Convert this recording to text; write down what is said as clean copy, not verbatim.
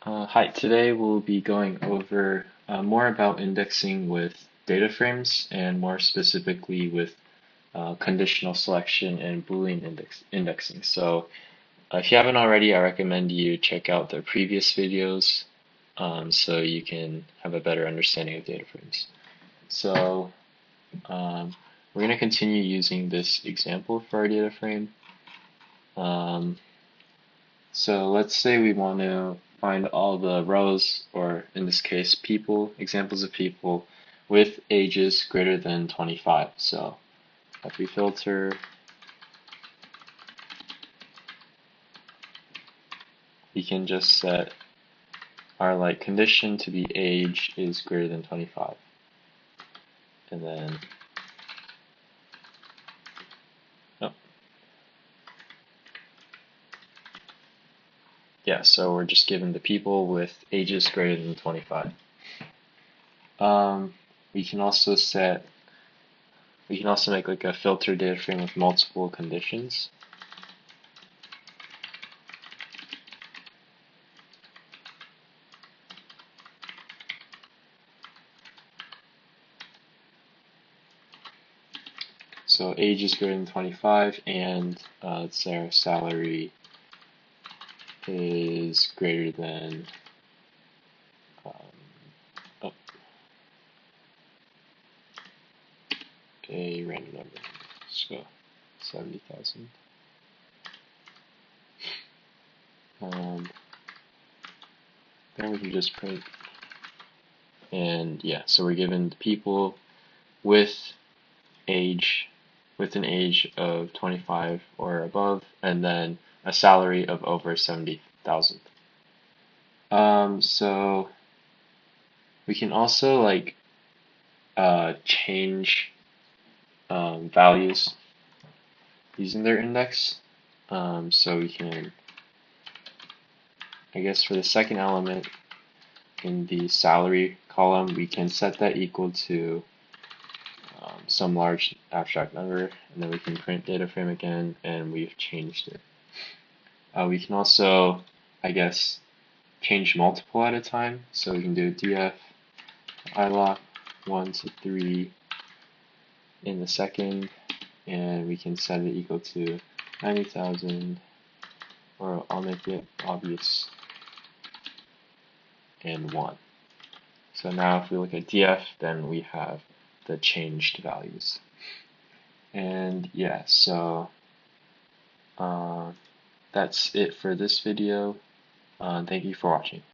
Hi, today we'll be going over more about indexing with data frames and more specifically with conditional selection and Boolean indexing. So if you haven't already, I recommend you check out the previous videos so you can have a better understanding of data frames. So we're going to continue using this example for our data frame. So let's say we want to find all the rows, or in this case, people, examples of people with ages greater than 25. So if we filter, we can just set our condition to be age is greater than 25. And then, oh, yeah, so we're just given the people with ages greater than 25. We can also make like a filter data frame with multiple conditions. So age is greater than 25, and let's say our salary is greater than oh, a random number. So 70,000. Then we can just print, and yeah, so we're given people with an age of 25 or above, and then a salary of over 70,000. So we can also change values using their index. So we can, I guess for the second element in the salary column, we can set that equal to some large abstract number, and then we can print data frame again, and we've changed it. We can also, I guess, change multiple at a time. So we can do df ilock 1 to 3 in the second, and we can set it equal to 90,000, or I'll make it obvious, and 1. So now if we look at df, then we have the changed values. And yeah, so that's it for this video. Thank you for watching.